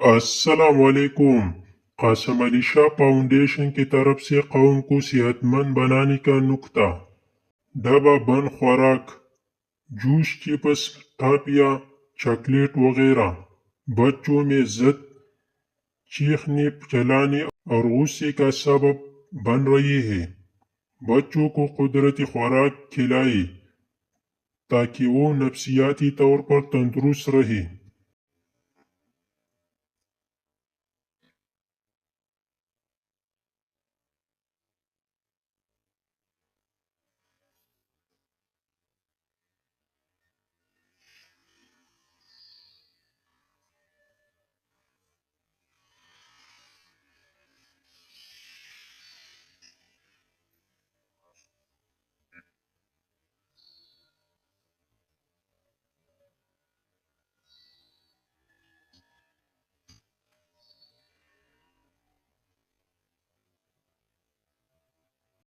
अस्सलाम वालेकुम। कासम अली शाह फाउंडेशन की तरफ से कौम को सेहतमंद बनाने का नुक्ता। दबा बन खुराक, जूस, चिप्स, टॉफियाँ, चॉकलेट वगैरह बच्चों में जिद, चीखने, चिल्लाने और गुस्से का सबब बन रही है। बच्चों को कुदरती खुराक खिलाएं ताकि वो नफसियाती तौर पर तंदुरुस्त रहे।